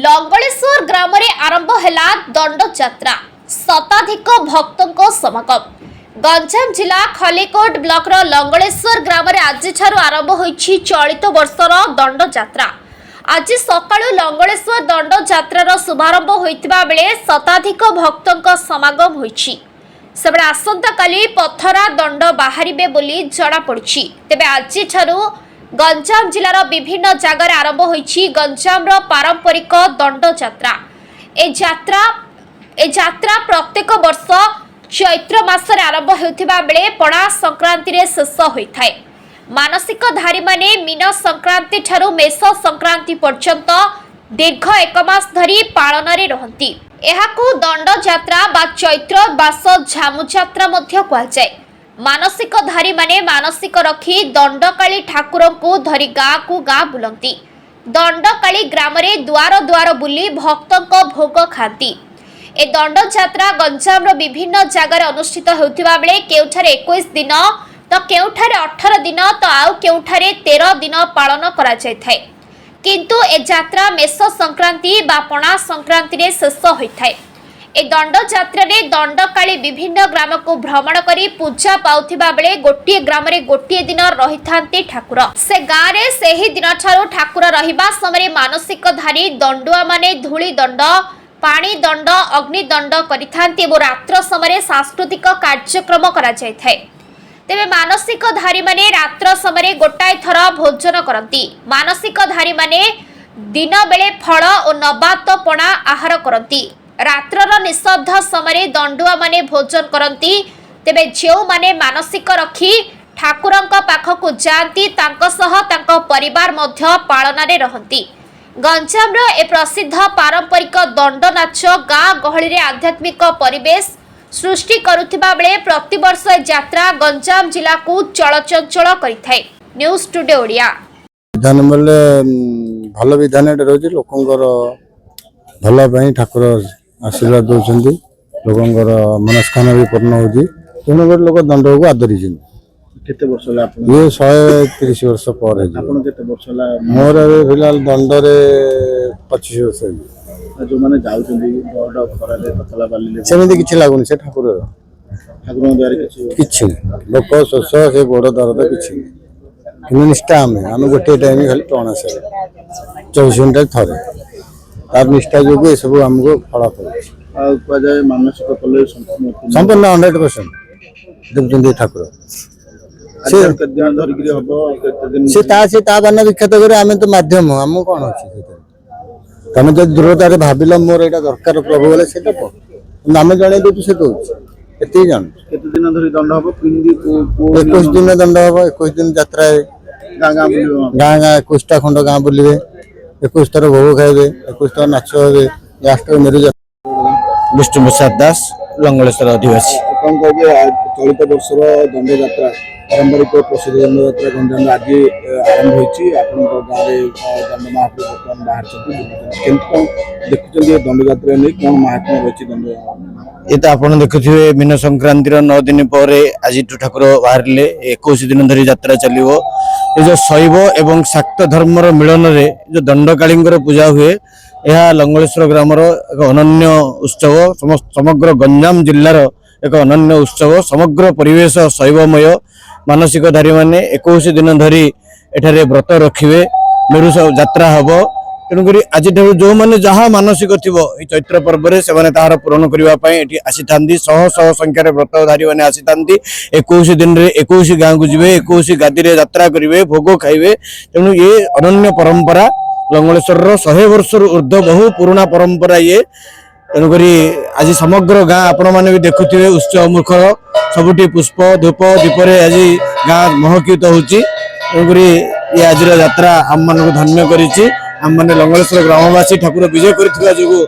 ଲଙ୍ଗଳେଶ୍ୱର ଗ୍ରାମରେ ଆରମ୍ଭ ହେଲା ଦଣ୍ଡ ଯାତ୍ରା। ଶତାଧିକ ଭକ୍ତଙ୍କ ସମାଗମ। ଗଞ୍ଜାମ ଜିଲ୍ଲା ଖଲିକୋଟ ବ୍ଲକର ଲଙ୍ଗଳେଶ୍ୱର ଗ୍ରାମରେ ଆଜିଠାରୁ ଆରମ୍ଭ ହୋଇଛି ଚଳିତ ବର୍ଷର ଦଣ୍ଡ ଯାତ୍ରା। ଆଜି ସକାଳୁ ଲଙ୍ଗଳେଶ୍ୱର ଦଣ୍ଡ ଯାତ୍ରାର ଶୁଭାରମ୍ଭ ହୋଇଥିବା ବେଳେ ଶତାଧିକ ଭକ୍ତଙ୍କ ସମାଗମ ହୋଇଛି। ସେବେଳେ ଆସନ୍ତାକାଲି ପଥରା ଦଣ୍ଡ ବାହାରିବେ ବୋଲି ଜଣାପଡ଼ିଛି। ତେବେ ଆଜିଠାରୁ ଗଞ୍ଜାମ ଜିଲ୍ଲାର ବିଭିନ୍ନ ଜାଗାରେ ଆରମ୍ଭ ହୋଇଛି ଗଞ୍ଜାମର ପାରମ୍ପରିକ ଦଣ୍ଡ ଯାତ୍ରା। ଏ ଯାତ୍ରା ପ୍ରତ୍ୟେକ ବର୍ଷ ଚୈତ୍ର ମାସରେ ଆରମ୍ଭ ହେଉଥିବା ବେଳେ ପଣା ସଂକ୍ରାନ୍ତିରେ ଶେଷ ହୋଇଥାଏ। ମାନସିକଧାରୀମାନେ ମୀନ ସଂକ୍ରାନ୍ତି ଠାରୁ ମେଷ ସଂକ୍ରାନ୍ତି ପର୍ଯ୍ୟନ୍ତ ଦୀର୍ଘ 1 ମାସ ଧରି ପାଳନରେ ରହନ୍ତି। ଏହାକୁ ଦଣ୍ଡ ଯାତ୍ରା ବା ଚୈତ୍ର ବାସ ଝାମୁ ଯାତ୍ରା ମଧ୍ୟ କୁହାଯାଏ। ମାନସିକଧାରୀମାନେ ମାନସିକ ରଖି ଦଣ୍ଡକାଳୀ ଠାକୁରଙ୍କୁ ଧରି ଗାଁକୁ ଗାଁ ବୁଲନ୍ତି। ଦଣ୍ଡକାଳୀ ଗ୍ରାମରେ ଦୁଆର ଦୁଆର ବୁଲି ଭକ୍ତଙ୍କ ଭୋଗ ଖାଆନ୍ତି। ଏ ଦଣ୍ଡ ଯାତ୍ରା ଗଞ୍ଜାମର ବିଭିନ୍ନ ଜାଗାରେ ଅନୁଷ୍ଠିତ ହେଉଥିବା ବେଳେ କେଉଁଠାରେ 21 ଦିନ ତ କେଉଁଠାରେ 18 ଦିନ ତ ଆଉ କେଉଁଠାରେ 13 ଦିନ ପାଳନ କରାଯାଇଥାଏ। କିନ୍ତୁ ଏ ଯାତ୍ରା ମେଷ ସଂକ୍ରାନ୍ତି ବା ପଣା ସଂକ୍ରାନ୍ତିରେ ଶେଷ ହୋଇଥାଏ। ଏ ଦଣ୍ଡ ଯାତ୍ରାରେ ଦଣ୍ଡକାଳୀ ବିଭିନ୍ନ ଗ୍ରାମକୁ ଭ୍ରମଣ କରି ପୂଜା ପାଉଥିବା ବେଳେ ଗୋଟିଏ ଗ୍ରାମରେ ଗୋଟିଏ ଦିନ ରହିଥାନ୍ତି ଠାକୁର। ସେ ଗାଁରେ ସେହି ଦିନଠାରୁ ଠାକୁର ରହିବା ସମୟରେ ମାନସିକଧାରୀ ଦଣ୍ଡୁଆମାନେ ଧୂଳି ଦଣ୍ଡ, ପାଣି ଦଣ୍ଡ, ଅଗ୍ନି ଦଣ୍ଡ କରିଥାନ୍ତି ଏବଂ ରାତ୍ର ସମୟରେ ସାଂସ୍କୃତିକ କାର୍ଯ୍ୟକ୍ରମ କରାଯାଇଥାଏ। ତେବେ ମାନସିକଧାରୀମାନେ ରାତ୍ର ସମୟରେ ଗୋଟାଏ ଥର ଭୋଜନ କରନ୍ତି। ମାନସିକଧାରୀମାନେ ଦିନ ବେଳେ ଫଳ ଓ ନବାତ ପଣା ଆହାର କରନ୍ତି। ରାତ୍ରର ନିଷବ୍ଧ ସମୟରେ ଦଣ୍ଡୁଆମାନେ ଭୋଜନ କରନ୍ତି। ତେବେ ଯେଉଁମାନେ ମାନସିକ ରଖି ଠାକୁରଙ୍କ ପାଖକୁ ଯାଆନ୍ତି ତାଙ୍କ ସହ ତାଙ୍କ ପରିବାର ମଧ୍ୟ ପାଳନରେ ରହନ୍ତି। ଗଞ୍ଜାମର ଏ ପ୍ରସିଦ୍ଧ ପାରମ୍ପରିକ ଦଣ୍ଡ ନାଚ ଗାଁ ଗହଳିରେ ଆଧ୍ୟାତ୍ମିକ ପରିବେଶ ସୃଷ୍ଟି କରୁଥିବା ବେଳେ ପ୍ରତିବର୍ଷ ଏ ଯାତ୍ରା ଗଞ୍ଜାମ ଜିଲ୍ଲାକୁ ଚଳଚଞ୍ଚଳ କରିଥାଏ। News today Odia. ବିଧାନ ବୋଲେ ଭଲ ବିଧାନ ଏଠି ରହୁଛି। ଲୋକଙ୍କର ଭଲ ପାଇଁ ଠାକୁର ଆଶୀର୍ବାଦ ଦେଉଛନ୍ତି। ଲୋକଙ୍କର ମନସ୍କାମନା ବି ପୂର୍ଣ୍ଣ ହେଉଛି। ତେଣୁ ଗୋଟେ ଲୋକ ଦଣ୍ଡକୁ ଆଦରିଛନ୍ତି। କେତେ ବର୍ଷ ହେଲା ଆପଣ? ଇଏ 130 ବର୍ଷ ପରେ। ଆପଣ କେତେ ବର୍ଷ ହେଲା? ମୋର ଏବେ ଫିଲହାଲ ଦଣ୍ଡରେ 25 ବର୍ଷ ହେଇଛି। ଯୋଉମାନେ ଯାଉଛନ୍ତି ବଡ ଖରାରେ ପତଳା ବାଲିରେ, ସେମିତି କିଛି ଲାଗୁନି। ସେ ଠାକୁରଙ୍କ ଦ୍ୱାରା କିଛି ନାହିଁ। ଲୋକ ଶୋଷ ସେ ଗୋଡ଼ ଦରଦ କିଛି ନାହିଁ। କିନ୍ତୁ ନିଷ୍ଠା ଆମେ ଗୋଟିଏ ଟାଇମ୍ ଖାଲି ଟଣା ସାରେ 24 ଘଣ୍ଟାରେ ଥରେ। ତାର ନିଷ୍ଠା ଯୋଗୁଁ ଏସବୁ ଆମକୁ ଫଳ ପାଉଛି। ଆଉ କୁହାଯାଏ ମାନସିକ କଲେ ସମ୍ପୂର୍ଣ୍ଣ 100% ଦେଖୁଛନ୍ତି ଠାକୁର। କେତେ ଦିନ ଧରିକିରି ହବ? କେତେ ଦିନ ସେ ତା ବାନା ବିଖ୍ୟାତ କରି ଆମେ ତ ମାଧ୍ୟମ। ଆମକୁ କଣ ଅଛି ସେଥିରେ? ତମେ ଯଦି ଦୂରତାରେ ଭାବିଲ ମୋର ଏଇଟା ଦରକାର ପ୍ରଭୁ ବୋଲେ ସେଇଟା କହ। କିନ୍ତୁ ଆମେ ଜଣେଇ ଦେଉଛୁ ସେ କହୁଛି। ଏତିକି ଜାଣୁ। କେତେ ଦିନ ଧରି ଦଣ୍ଡ ହବ? 21 ଦିନ ଦଣ୍ଡ ହବ। 21 ଦିନ ଯାତ୍ରା ଗାଁ ଗାଁ ବୁଲିବ। ଗାଁ 21ଟା ଖଣ୍ଡ ଗାଁ ବୁଲିବେ। 21 ଥର ଭୋଗ ଖାଇବେ। 21 ଥର ନାଚ ହେବେ। ଲାଷ୍ଟ ବିଷ୍ଣୁ ପ୍ରସାଦ ଦାସ, ଲଙ୍ଗଳେଶ୍ୱର ଅଧିବାସୀ। କଣ କହିବେ ଚଳିତ ବର୍ଷର ଦଣ୍ଡ ଯାତ୍ରା ପାରମ୍ପରିକ ପ୍ରସିଦ୍ଧ ଦଣ୍ଡ ଯାତ୍ରା ଗଞ୍ଜାମରେ ଆଜି ଆରମ୍ଭ ହୋଇଛି। ଆପଣଙ୍କ ଗାଁରେ ଦଣ୍ଡ ମହାପ୍ରଭୁ ବର୍ତ୍ତମାନ ବାହାରିଛନ୍ତି। କେମିତି କଣ ଦେଖୁଛନ୍ତି ଏ ଦଣ୍ଡ ଯାତ୍ରା ନେଇ? କଣ ମାହାତ୍ମ୍ୟ ରହିଛି ଦଣ୍ଡ? ଏ ତ ଆପଣ ଦେଖୁଥିବେ ମୀନ ସଂକ୍ରାନ୍ତିର 9 ଦିନ ପରେ ଆଜିଠୁ ଠାକୁର ବାହାରିଲେ। 21 ଦିନ ଧରି ଯାତ୍ରା ଚାଲିବ। ଏ ଯେଉଁ ଶୈବ ଏବଂ ଶାକ୍ତ ଧର୍ମର ମିଳନରେ ଯେଉଁ ଦଣ୍ଡକାଳୀଙ୍କର ପୂଜା ହୁଏ, ଏହା ଲଙ୍ଗଳେଶ୍ୱର ଗ୍ରାମର ଏକ ଅନନ୍ୟ ଉତ୍ସବ। ସମଗ୍ର ଗଞ୍ଜାମ ଜିଲ୍ଲାର ଏକ ଅନନ୍ୟ ଉତ୍ସବ। ସମଗ୍ର ପରିବେଶ ଶୈବମୟ। ମାନସିକଧାରୀମାନେ 21 ଦିନ ଧରି ଏଠାରେ ବ୍ରତ ରଖିବେ। ମେରୁ ଯାତ୍ରା ହେବ। ତେଣୁକରି ଆଜିଠାରୁ ଯେଉଁମାନେ ଯାହା ମାନସିକ ଥିବ এই ଚୈତ୍ର ପର୍ବରେ ସେମାନେ ତାହାର ପୂରଣ କରିବା ପାଇଁ ଏଠି ଆସିଥାନ୍ତି। ଶହ ଶହ ସଂଖ୍ୟାରେ ବ୍ରତଧାରୀମାନେ ଆସିଥାନ୍ତି। 21 ଦିନରେ 21 ଗାଁକୁ ଯିବେ। 21 ଗାଦିରେ ଯାତ୍ରା କରିବେ, ଭୋଗ ଖାଇବେ। ତେଣୁ ଏ ଅନନ୍ୟ ପରମ୍ପରା ଲଙ୍ଗଳେଶ୍ୱରର 100 ବର୍ଷରୁ ଉର୍ଦ୍ଧ୍ୱ ବହୁ ପୁରୁଣା ପରମ୍ପରା ଇଏ। ତେଣୁକରି ଆଜି ସମଗ୍ର ଗାଁ ଆପଣମାନେ ବି ଦେଖୁଥିବେ ଉତ୍ସବ ମୁଖର। ସବୁଠି ପୁଷ୍ପ ଧୂପ ଦୀପରେ ଆଜି ଗାଁ ମହକିତ ହେଉଛି। ତେଣୁକରି ଏ ଆଜିର ଯାତ୍ରା ଆମମାନଙ୍କୁ ଧନ୍ୟ କରିଛି। ଆମମାନେ ଲଙ୍ଗଳେଶ୍ୱର ଗ୍ରାମବାସୀ ଠାକୁର ବିଜୟ କରିଥିବା ଯୋଗୁଁ